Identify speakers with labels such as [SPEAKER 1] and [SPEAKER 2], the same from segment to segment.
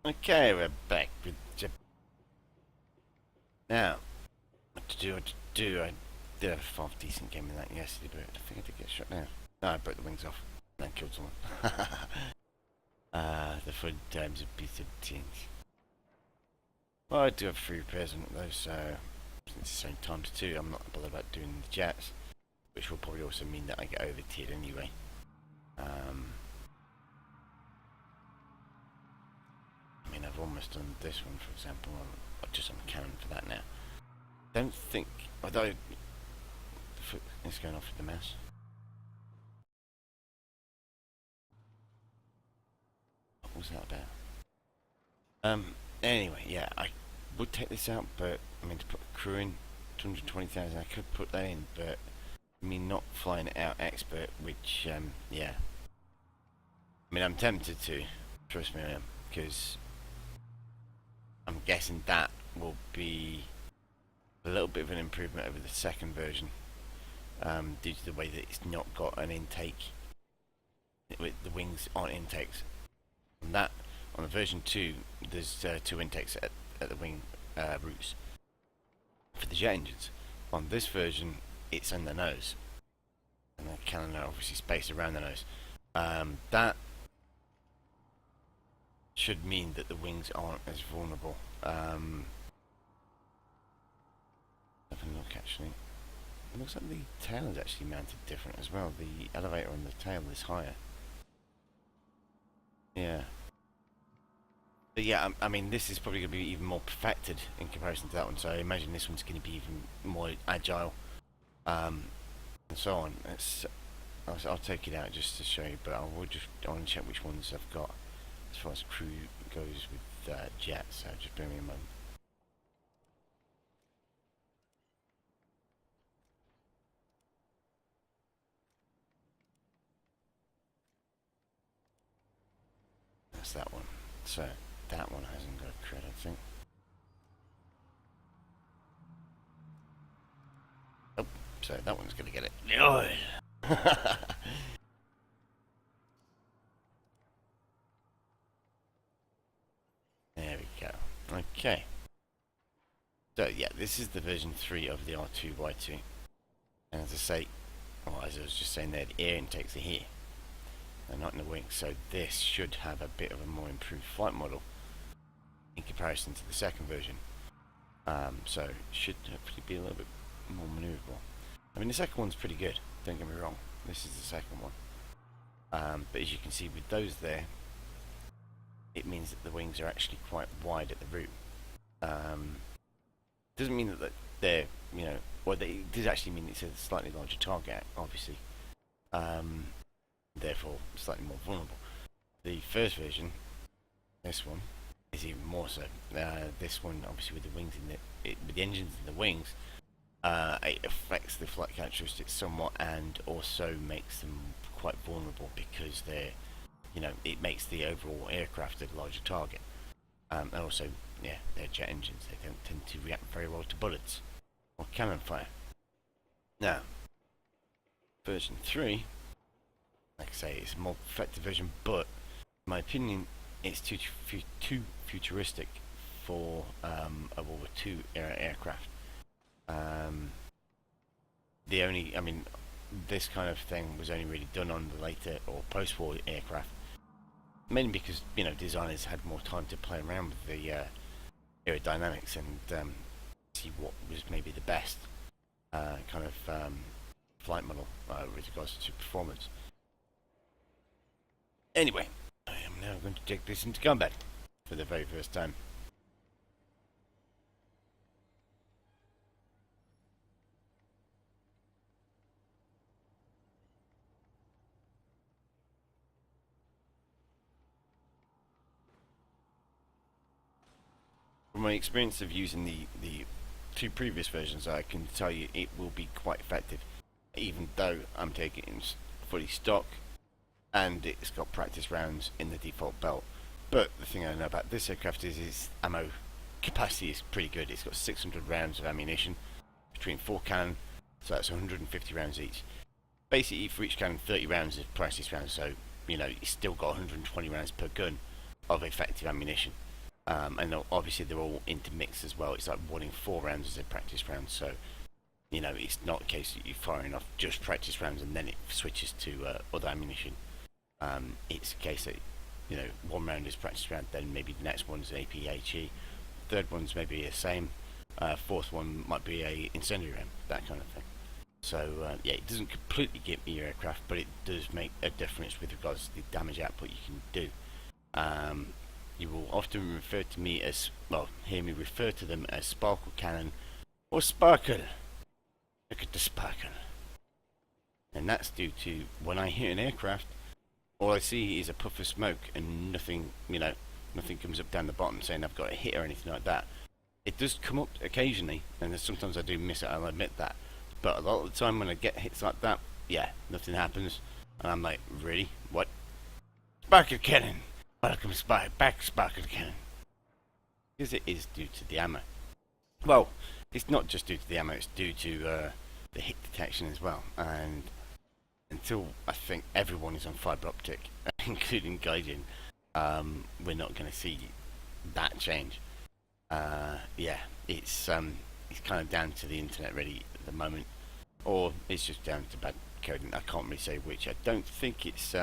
[SPEAKER 1] Okay, we're back with now. What to do? I did have a half decent game in that yesterday, but I think I did get shot down. No, I broke the wings off and killed someone. The fun times of piece of change. Well, I do have 3 repairs on those, so since it's the same times 2, I'm not bothered about doing the jets, which will probably also mean that I get over-tiered anyway. I mean, I've almost done this one, for example. I'm just on cannon for that now. Don't think, although the foot is going off with the mouse. What was that about? Anyway, yeah, I would take this out, but I mean, to put a crew in 220,000, I could put that in, but me not flying it out expert, which, yeah. I mean, I'm tempted to, trust me I am, because I'm guessing that will be a little bit of an improvement over the second version, due to the way that it's not got an intake. The wings aren't intakes. On that, on the version 2, there's 2 intakes at the wing roots for the jet engines. On this version, it's in the nose, and the cannon are obviously spaced around the nose. That should mean that the wings aren't as vulnerable. Have a look actually. It looks like the tail is actually mounted different as well. The elevator on the tail is higher. Yeah. But yeah, I mean, this is probably going to be even more perfected in comparison to that one, so I imagine this one's going to be even more agile, and so on. I'll take it out just to show you, but I want to check which ones I've got as far as crew goes with jets, so just bear me a moment. That's that one. So, that one hasn't got a credit, I think. Oh, so that one's going to get it. No! There we go. Okay. So yeah, this is the version 3 of the R2Y2. And as I say, well, as I was just saying there, the air intakes are here. They're not in the wings, so this should have a bit of a more improved flight model in comparison to the second version. So it should hopefully be a little bit more manoeuvrable. I mean, the second one's pretty good, don't get me wrong. This is the second one. But as you can see with those there, it means that the wings are actually quite wide at the root. Doesn't mean that they're, you know, well, it does actually mean it's a slightly larger target, obviously. Therefore, slightly more vulnerable. The first version, this one, is even more so. This one, obviously, with the wings with the engines in the wings, it affects the flight characteristics somewhat, and also makes them quite vulnerable because they're, you know, it makes the overall aircraft a larger target. And also, yeah, they're jet engines. They don't tend to react very well to bullets or cannon fire. Now, version 3, like I say, it's a more effective version, but in my opinion, it's too futuristic for a World War II era aircraft. I mean, this kind of thing was only really done on the later or post-war aircraft, mainly because, you know, designers had more time to play around with the aerodynamics and see what was maybe the best kind of flight model with regards to performance. Anyway, I am now going to take this into combat for the very first time. From my experience of using the 2 previous versions, I can tell you it will be quite effective, even though I'm taking it fully stock and it's got practice rounds in the default belt. But the thing I know about this aircraft is its ammo capacity is pretty good. It's got 600 rounds of ammunition between 4 cannon, so that's 150 rounds each. Basically, for each cannon, 30 rounds of practice rounds, so, you know, it's still got 120 rounds per gun of effective ammunition. And obviously they're all intermixed as well. It's like 1 in 4 rounds is a practice round, so you know it's not a case that you're firing off just practice rounds and then it switches to other ammunition. It's a case that you know 1 round is practice round, then maybe the next one's APHE, third one's maybe the same, fourth one might be a incendiary round, that kind of thing. So yeah, it doesn't completely get me your aircraft, but it does make a difference with regards to the damage output you can do. You will often refer to me as, well, hear me refer to them as sparkle cannon or sparkle. Look at the sparkle. And that's due to when I hit an aircraft, all I see is a puff of smoke and nothing, you know, nothing comes up down the bottom saying I've got a hit or anything like that. It does come up occasionally, and sometimes I do miss it, I'll admit that. But a lot of the time when I get hits like that, yeah, nothing happens. And I'm like, really? What? Sparkle cannon! Welcome back, sparkle cannon. Because it is due to the ammo. Well, it's not just due to the ammo, it's due to the hit detection as well. And until I think everyone is on fibre optic, including Gaijin, we're not going to see that change. Yeah, it's kind of down to the internet really at the moment, or it's just down to bad coding. I can't really say which. I don't think it's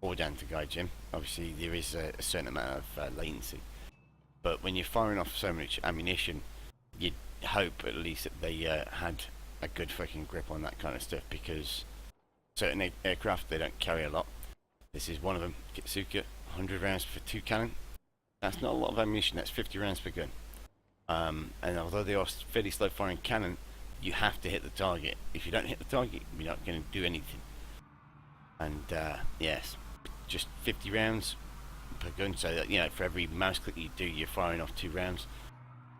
[SPEAKER 1] all down to Gaijin. Obviously, there is a certain amount of latency, but when you're firing off so much ammunition, you'd hope at least that they had a good fucking grip on that kind of stuff, because certain aircraft, they don't carry a lot. This is one of them, Kitsuka, 100 rounds for 2 cannon. That's not a lot of ammunition, that's 50 rounds per gun. And although they are fairly slow firing cannon, you have to hit the target. If you don't hit the target, you're not going to do anything. And yes, just 50 rounds per gun, so that, you know, for every mouse click you do, you're firing off 2 rounds.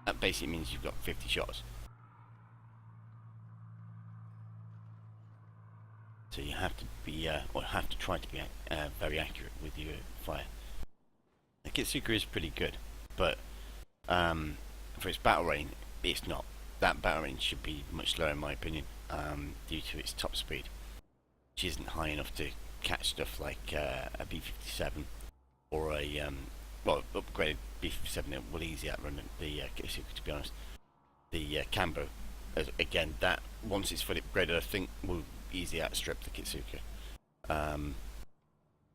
[SPEAKER 1] That basically means you've got 50 shots. So you have to be, or have to try to be very accurate with your fire. The Kitsuka is pretty good, but for its battle range, it's not. That battle range should be much slower in my opinion, due to its top speed, which isn't high enough to catch stuff like a B-57 or a well, upgraded B-57 that will easily outrun the Kitsuka, to be honest. The Cambo, again, that once it's fully upgraded, I think will easily outstrip the Kitsuka. And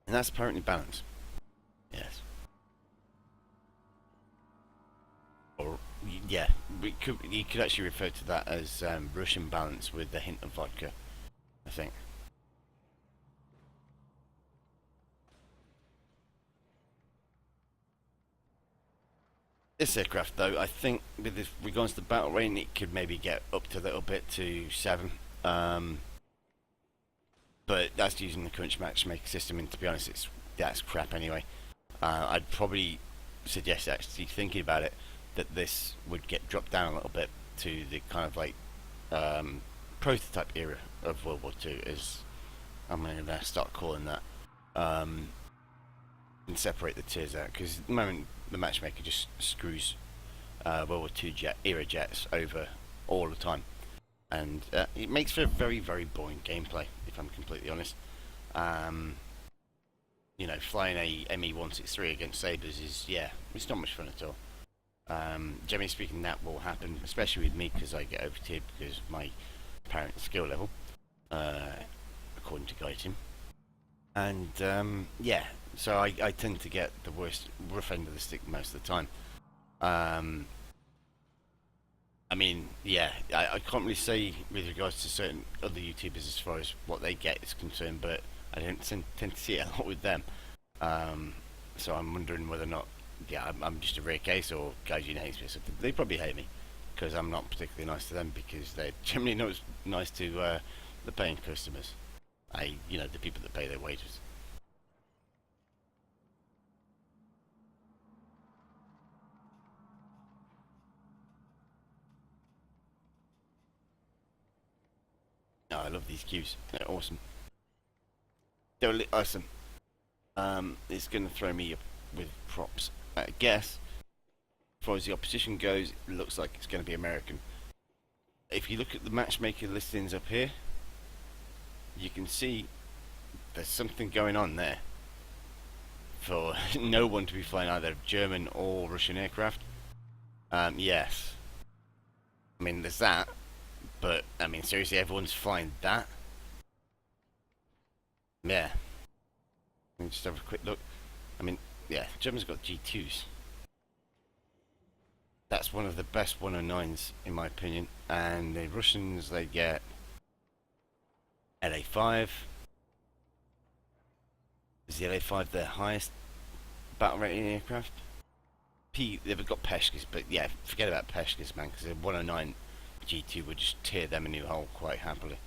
[SPEAKER 1] that's apparently balanced. Yes. Or yeah, you could actually refer to that as Russian balance with a hint of vodka, I think. This aircraft, though, I think with regards to the battle range, it could maybe get up to a little bit to 7. But that's using the current matchmaker system, and to be honest, that's crap anyway. I'd probably suggest, actually thinking about it, that this would get dropped down a little bit to the kind of like prototype era of World War II, as I'm going to start calling that, and separate the tiers out, because at the moment the matchmaker just screws World War II era jets over all the time, and it makes for a very, very boring gameplay, if I'm completely honest. You know, flying a ME-163 against Sabres is, yeah, it's not much fun at all. Generally speaking, that will happen, especially with me, because I get overtiered because of my apparent skill level, according to Gaijin. And yeah, so I tend to get the rough end of the stick most of the time. I mean, yeah, I can't really say with regards to certain other YouTubers as far as what they get is concerned, but I don't tend to see it a lot with them. So I'm wondering whether or not, yeah, I'm just a rare case, or Gaijin hates me or something. They probably hate me because I'm not particularly nice to them, because they're generally not nice to the paying customers, you know, the people that pay their wages. No, I love these queues. They're awesome. They're awesome. It's going to throw me up with props. I guess, as far as the opposition goes, it looks like it's going to be American. If you look at the matchmaker listings up here, you can see there's something going on there. for no one to be flying either German or Russian aircraft. Yes. I mean, there's that, but, I mean, seriously, everyone's flying that? Yeah. Let me just have a quick look. I mean, yeah, Germans got G2s. That's one of the best 109s, in my opinion. And the Russians, they get LA5. Is the LA5 their highest battle rating aircraft? They've got Peshkas, but yeah, forget about Peshkas, man, because a 109 G2 would just tear them a new hole quite happily.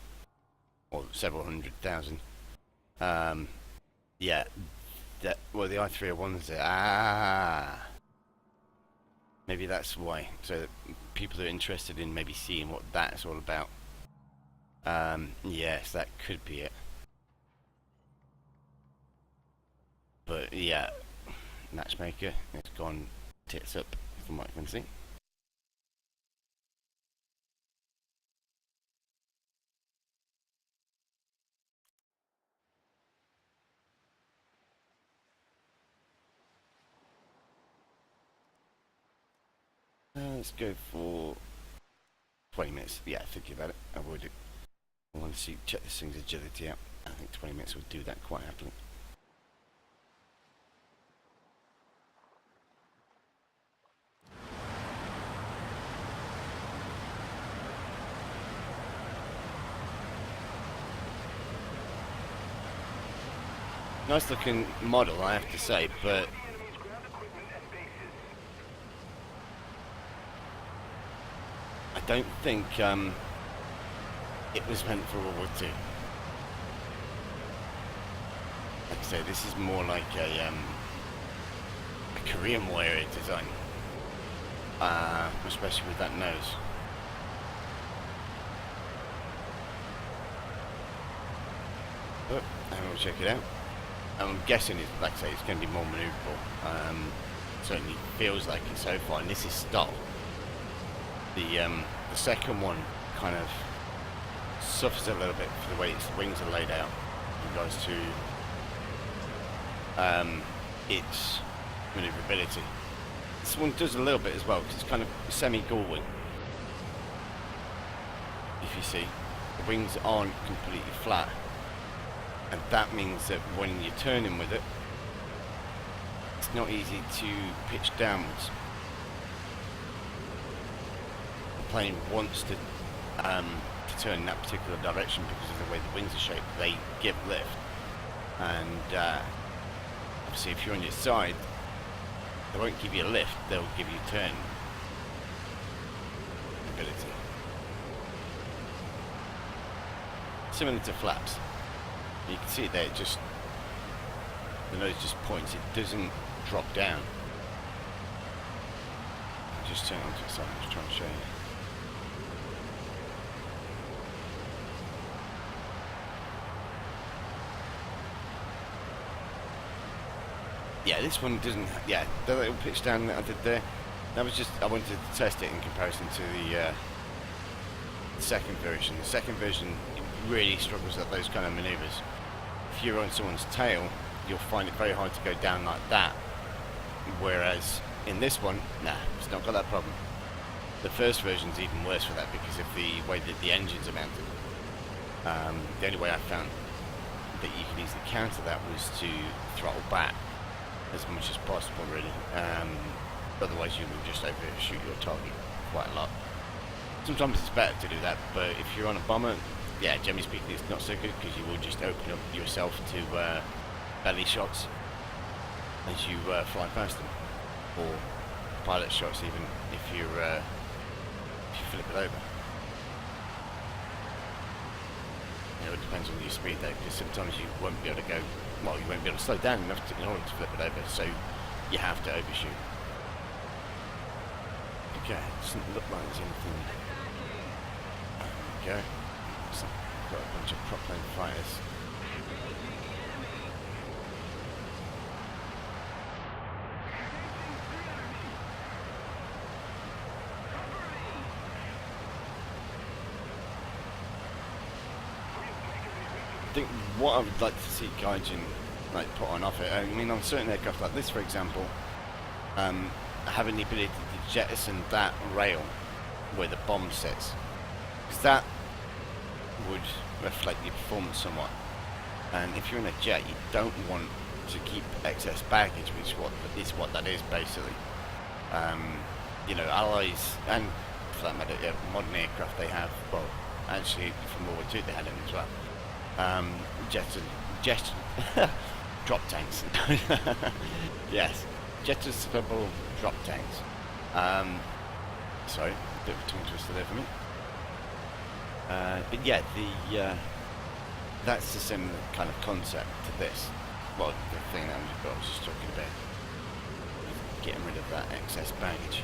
[SPEAKER 1] Or several 100,000. Yeah, well, the I301's there. Maybe that's why. So that people are interested in maybe seeing what that's all about. Yes, that could be it. But yeah, matchmaker, it's gone tits up from what I can see. Let's go for 20 minutes. Yeah, thinking about it, I would. I want to check this thing's agility out. I think 20 minutes would do that quite happily. Nice looking model, I have to say, but I don't think it was meant for World War II. Like I say, this is more like a Korean War era design, especially with that nose. But I will check it out. I'm guessing it's, like I say, it's going to be more manoeuvrable. Certainly feels like it so far, and this is stock. The second one kind of suffers a little bit for the way its wings are laid out in regards to its manoeuvrability. This one does a little bit as well because it's kind of semi-gull wing. If you see, the wings aren't completely flat, and that means that when you're turning with it, it's not easy to pitch downwards. The plane wants to turn in that particular direction because of the way the wings are shaped. They give lift, and obviously if you're on your side, they won't give you a lift, they'll give you turn ability. Similar to flaps. You can see there, the nose just points, it doesn't drop down. I'll just turn it onto its side, I'm just trying to show you. Yeah, this one doesn't, yeah, the little pitch down that I did there, that was just, I wanted to test it in comparison to the second version. The second version really struggles at those kind of manoeuvres. If you're on someone's tail, you'll find it very hard to go down like that. Whereas in this one, nah, it's not got that problem. The first version's even worse for that because of the way that the engines are mounted. The only way I found that you could easily counter that was to throttle back as much as possible, really. Otherwise you will just overshoot your target quite a lot. Sometimes it's better to do that, but if you're on a bomber, yeah, generally speaking, it's not so good because you will just open up yourself to belly shots as you fly past them, or pilot shots even if you flip it over. You know, it depends on your speed though, because sometimes you won't be able to go. Well, you won't be able to slow down enough in order to flip it over, so you have to overshoot. Okay, doesn't look like there's anything. There we go. So, got a bunch of prop plane fighters. I think what I would like to see Gaijin like put on off it. I mean, on certain aircraft like this, for example, having the ability to jettison that rail where the bomb sits, because that would reflect your performance somewhat. And if you're in a jet, you don't want to keep excess baggage, which is what that is basically. You know, allies, and for that matter, modern aircraft, they have, well, actually from World War II they had them as well. Drop tanks. Yes, jettisonable drop tanks. Sorry, a bit of a tongue twister there for me. But yeah, that's the similar kind of concept to this. Well, the thing that I was just talking about, getting rid of that excess baggage.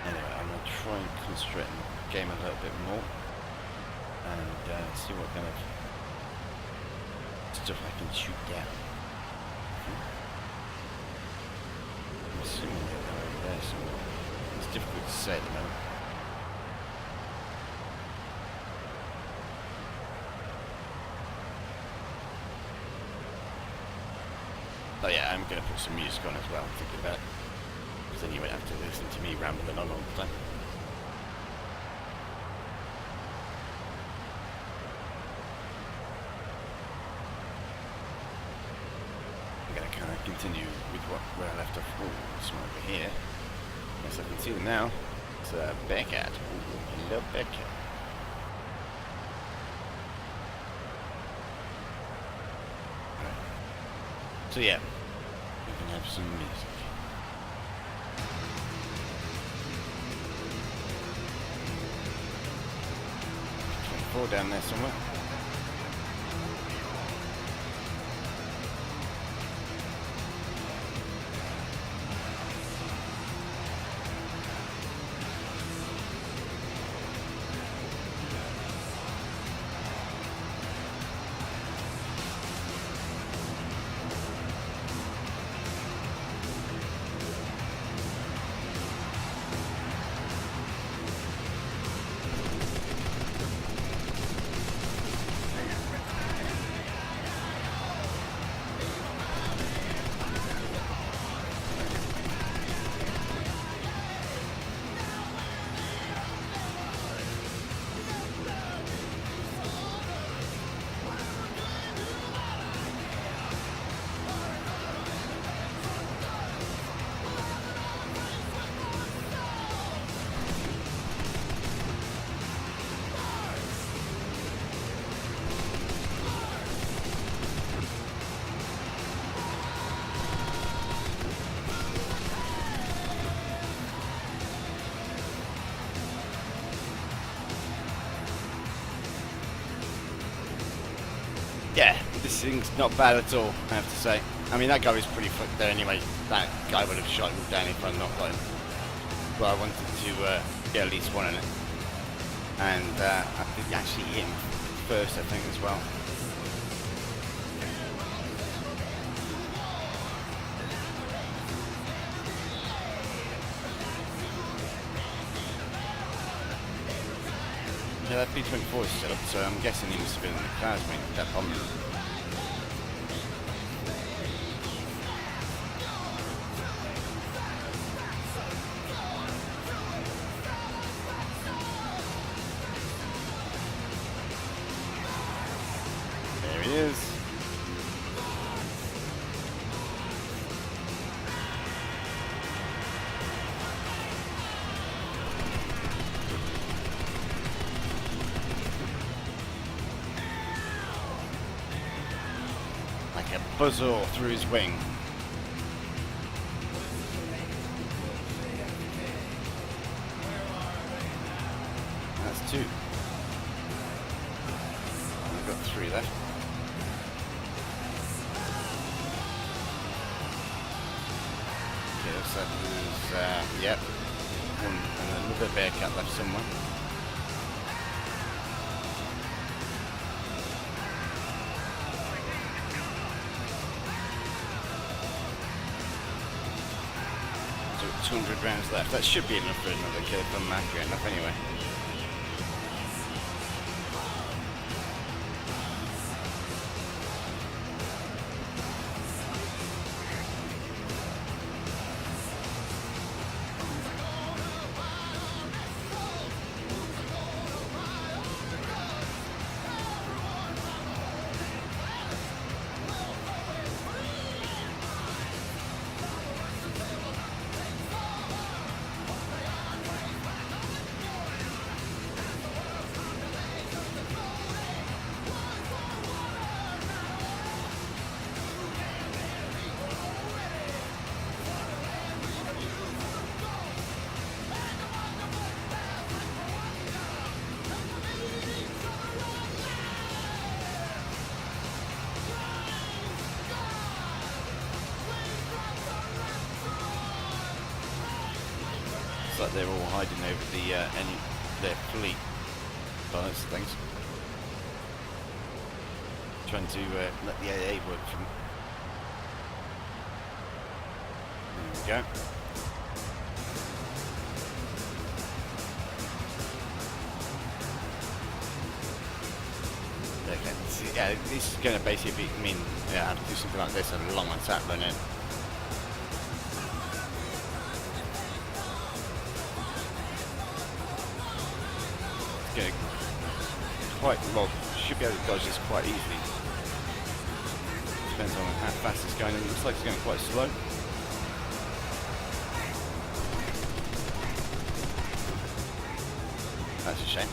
[SPEAKER 1] Anyway, I'm going to try and concentrate on the game a little bit more and see what kind of stuff I can shoot down. I'm assuming that they're over there somewhere. It's difficult to say at the moment. Oh yeah, I'm going to put some music on as well, thinking about it. Because then you won't have to listen to me rambling on all the time. I'm going to kind of continue with where I left off. Ooh, there's some over here. Yes, I can see them now. It's a bearcat. Ooh, hello bearcat. So yeah, we can have some music. 24 down there somewhere. Yeah, this thing's not bad at all, I have to say. I mean, that guy was pretty fucked there anyway. That guy would have shot him down if I'd not got him. But I wanted to get at least one in it. And I did actually hit him first, I think, as well. Yeah, that B-24 is still up, so I'm guessing he must have been in the clouds making that bomb. There he is. Like a buzzsaw through his wing. That's two. We've got three left. Okay, so that was, yep. One, and another bearcat left somewhere. So 200 rounds left. That should be enough for another kill if I'm accurate enough anyway. like they're all hiding over their fleet by those things. Trying to let the AA work for them. There we go. Okay, so, yeah, this is going to basically mean I have to do something like this and a long attack run in. It's going to quite well, should be able to dodge this quite easily. Depends on how fast it's going. It looks like it's going quite slow. That's a shame.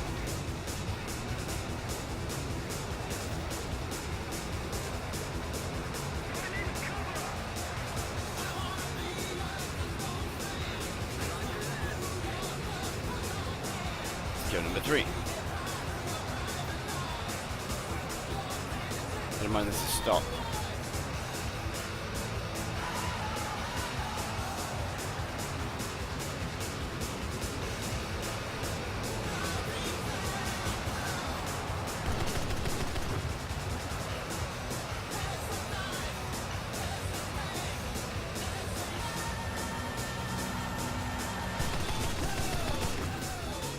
[SPEAKER 1] Let's go number 3. Never mind, this is stop.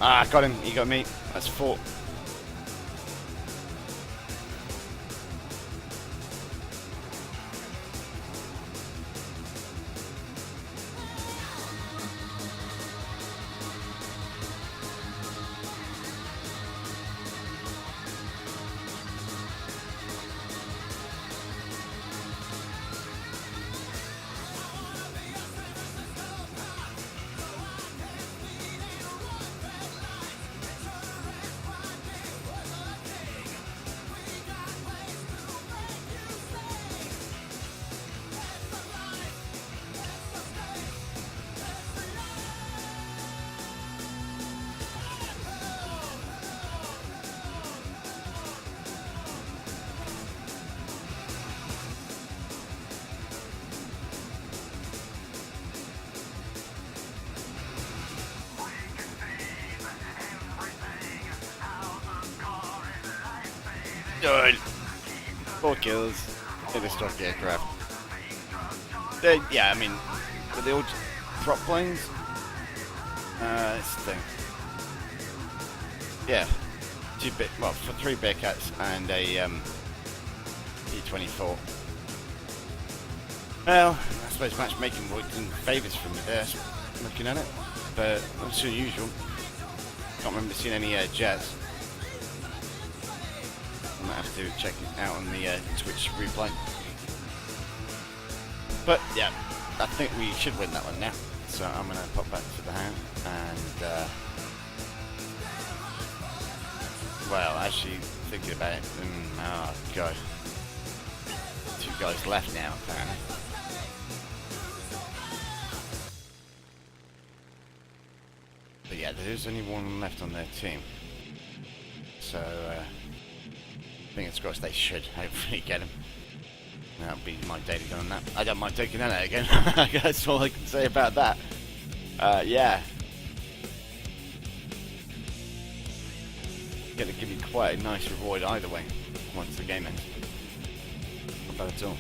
[SPEAKER 1] Ah, got him. He got me. That's 4. Good. 4 kills in a stock aircraft. Yeah, I mean, with the old prop planes, that's the thing. Yeah, 3 Bearcats and a E-24. Well, I suppose matchmaking worked in favours for me there, looking at it, but it's unusual. Can't remember seeing any jets. I might have to check it out on the Twitch replay. But yeah, I think we should win that one now. So I'm going to pop back to the hand and well, actually thinking about it, oh god, 2 guys left now apparently. But yeah, there's only 1 left on their team. So fingers crossed they should hopefully get him. That'll be my daily gun on that. I don't mind taking that out again. That's all I can say about that. Yeah. Gonna give you quite a nice reward either way once the game ends. Not bad at all.